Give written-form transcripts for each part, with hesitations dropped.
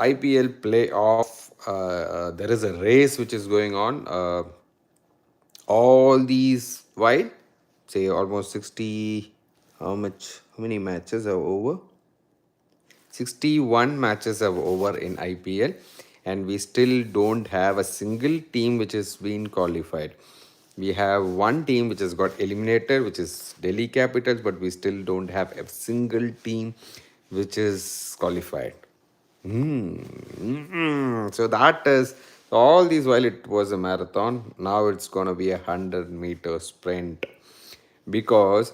IPL playoff. There is a race which is going on. All these while, say almost 60. How much? How many matches are over? 61 matches are over in IPL, and we still don't have a single team which has been qualified. We have one team which has got eliminated, which is Delhi Capitals, but we still don't have a single team which is qualified. So that is all these while it was a marathon. Now it's gonna be 100-meter sprint, because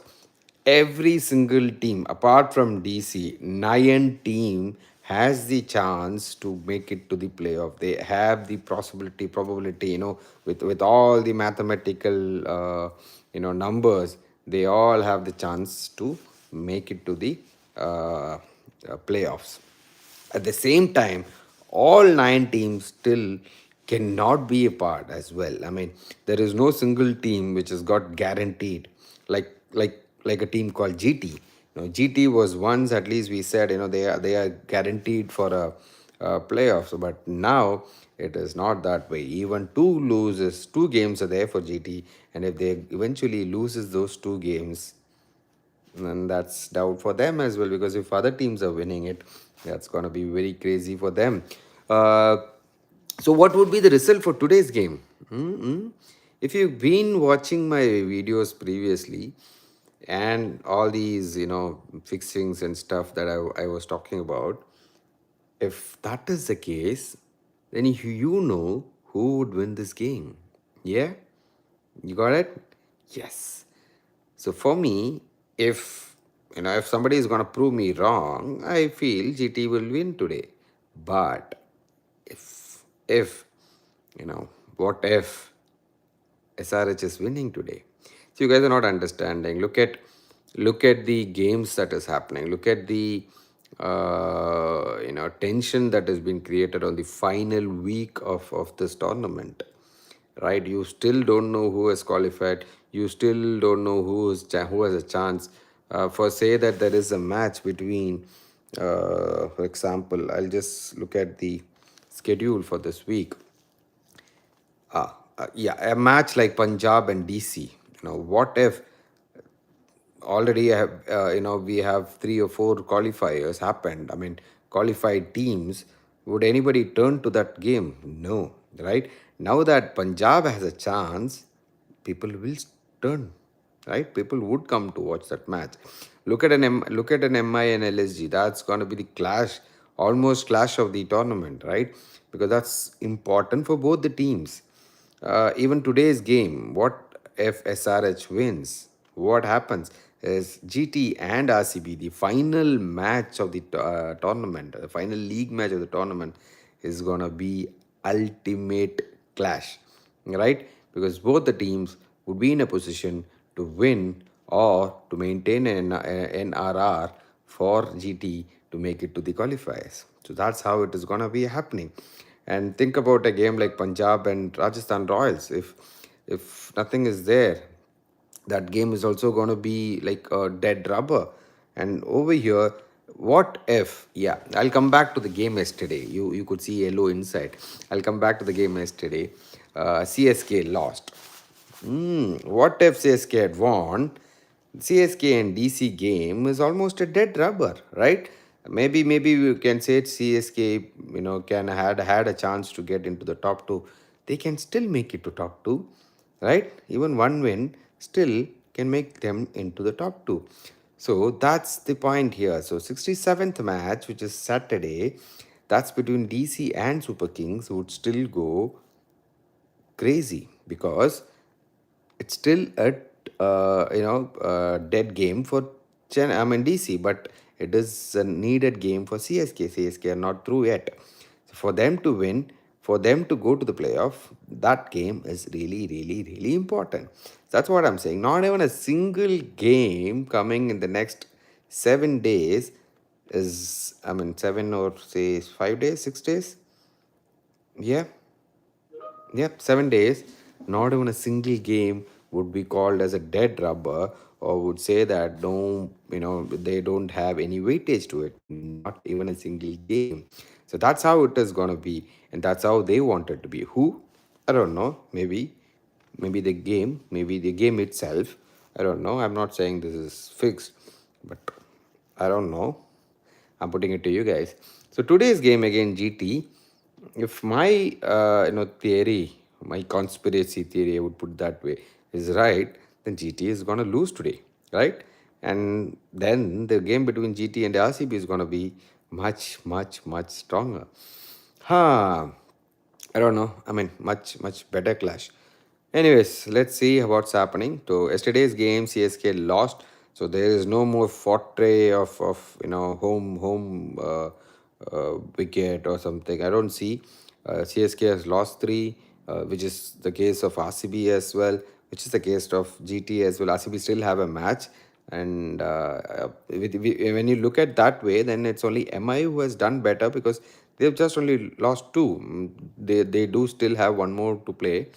every single team apart from DC, nine team has the chance to make it to the playoff. They have the probability, with all the mathematical numbers, they all have the chance to make it to the playoffs. At the same time, all nine teams still cannot be a part as well. I mean, there is no single team which has got guaranteed, like a team called GT. GT was once, at least we said, they are guaranteed for a playoffs, but now it is not that way. Even two games are there for GT, and if they eventually loses those two games, and that's doubt for them as well, because if other teams are winning it, that's going to be very crazy for them. uh, so what would be the result for today's game? If you've been watching my videos previously, and all these fixings and stuff that I was talking about, if that is the case, then you know who would win this game. Yeah, you got it. Yes. So for me, if somebody is gonna prove me wrong, I feel GT will win today. But if what if SRH is winning today? So you guys are not understanding. Look at the games that is happening. Look at the tension that has been created on the final week of this tournament, right? You still don't know who has qualified. You still don't know who has a chance. For say that there is a match between, for example, I'll just look at the schedule for this week. Yeah, a match like Punjab and DC. What if already we have 3 or 4 qualifiers happened? I mean, qualified teams. Would anybody turn to that game? No, right? Now that Punjab has a chance, people will turn, right? People would come to watch that match. Look at an MI and LSG. That's going to be the clash, almost clash of the tournament, right? Because that's important for both the teams. Even today's game, what if SRH wins? What happens is GT and RCB, the final match of the tournament, the final league match of the tournament, is gonna be ultimate clash, right? Because both the teams would be in a position to win or to maintain an NRR for GT to make it to the qualifiers. So that's how it is gonna be happening. And think about a game like Punjab and Rajasthan Royals. If nothing is there, that game is also going to be like a dead rubber. And over here, what if? Yeah, I'll come back to the game yesterday. You could see yellow inside. I'll come back to the game yesterday. CSK lost. What if CSK had won? CSK and DC game is almost a dead rubber, right? Maybe we can say CSK, can had a chance to get into the top two. They can still make it to top two, right? Even one win still can make them into the top two. So that's the point here. So 67th match, which is Saturday, that's between DC and Super Kings, would still go crazy, because it's still a dead game for DC, but it is a needed game for CSK. CSK are not through yet. So for them to win, for them to go to the playoff, that game is really, really, really important. That's what I'm saying. Not even a single game coming in the next 7 days is, I mean, 7 or say 5 days, 6 days. Yeah. Yep, 7 days. Not even a single game would be called as a dead rubber, or would say that no, they don't have any weightage to it. Not even a single game. So that's how it is gonna be, and that's how they want it to be. Who? I don't know. Maybe the game itself. I don't know. I'm not saying this is fixed, but I don't know. I'm putting it to you guys. So today's game again, GT. If my theory, my conspiracy theory, I would put that way, is right, then GT is gonna lose today, right? And then the game between GT and RCB is gonna be much, much, much stronger. Huh. I don't know. I mean, much, much better clash. Anyways, let's see what's happening. So yesterday's game, CSK lost. So there is no more fortray of home wicket or something. I don't see. CSK has lost three, which is the case of RCB as well, which is the case of GT as well. RCB still have a match, and when you look at that way, then it's only MI who has done better because they've just only lost two. They do still have one more to play.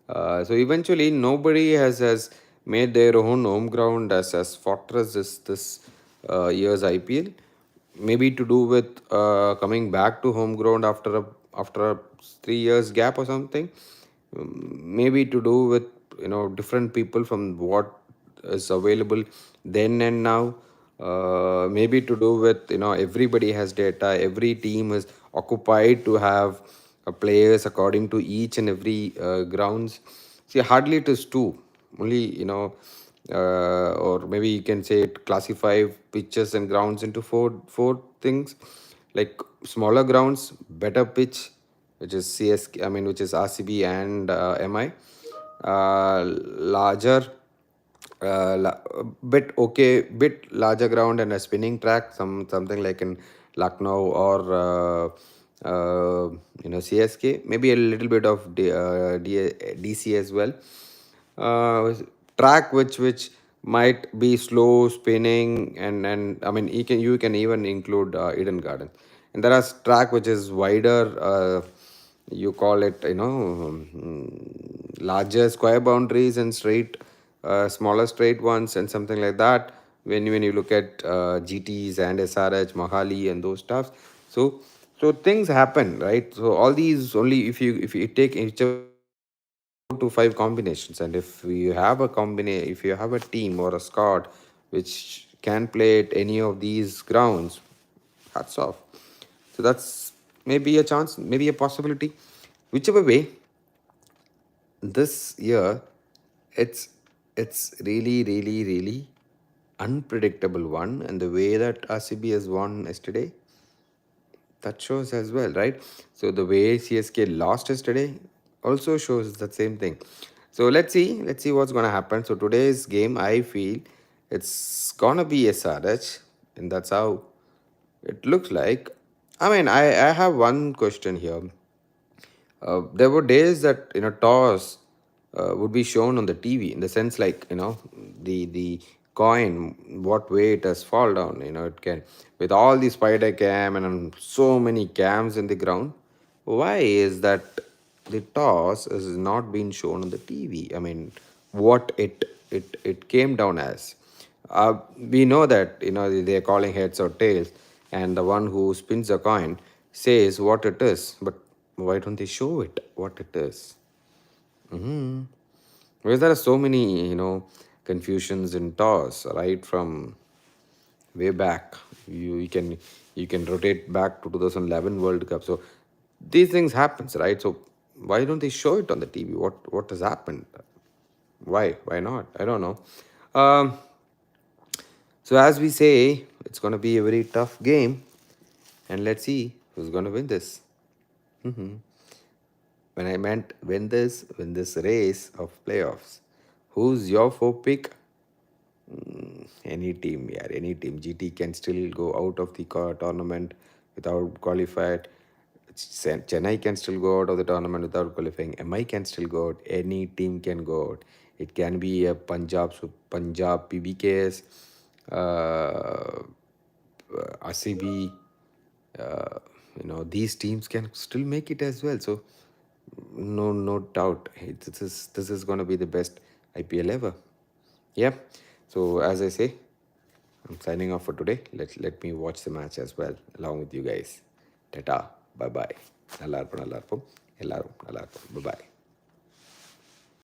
So eventually, nobody has made their own home ground as fortress this year's IPL. Maybe to do with coming back to home ground after a 3 years gap or something. Maybe to do with different people from what is available then and now. Maybe to do with everybody has data, every team is occupied to have players according to each and every grounds. See, hardly it is two. Only or maybe you can say it classify pitches and grounds into four things, like smaller grounds, better pitch, which is CSK, I mean, which is RCB and MI, larger, bit larger ground and a spinning track, something like in Lucknow or CSK, maybe a little bit of DC as well. uh, Track which might be slow spinning, and I mean you can even include Eden Garden, and there are track which is wider, you call it larger square boundaries and straight, smaller straight ones and something like that. When you look at GTs and SRH, Mahali and those stuffs. So things happen, right? So all these, only if you take each of these 4 to 5 combinations, and if you have a team or a squad which can play at any of these grounds, hats off. So that's maybe a chance, maybe a possibility. Whichever way, this year, it's it's really unpredictable one, and the way that RCB has won yesterday, that shows as well, right? So the way CSK lost yesterday also shows the same thing. So let's see what's gonna happen. So today's game, I feel it's gonna be SRH, and that's how it looks like. I mean, I have one question here. There were days that toss would be shown on the TV, in the sense, like, the coin, what way it has fall down. It can, with all the spider cam and so many cams in the ground. Why is that the toss is not being shown on the TV? I mean, what it came down as. We know that they're calling heads or tails, and the one who spins a coin says what it is. But why don't they show it what it is? Because there are so many confusions in toss, right from way back. You can rotate back to 2011 World Cup. So these things happens, right? So why don't they show it on the TV? What has happened? Why not? I don't know. um so as we say, it's going to be a very tough game, and let's see who's going to win this. When I meant win this race of playoffs. Who's your four pick? Any team, yeah, any team. GT can still go out of the tournament without qualified. Chennai can still go out of the tournament without qualifying. MI can still go out. Any team can go out. It can be a Punjab PBKs, RCB. Uh, these teams can still make it as well. So no doubt, this is going to be the best IPL ever. Yeah. So as I say, I'm signing off for today. Let me watch the match as well along with you guys. Ta-ta, bye bye. நல்லா இருப்போம், நல்லா இருப்போம். எல்லாரும் நல்லா இருப்போம். Bye bye.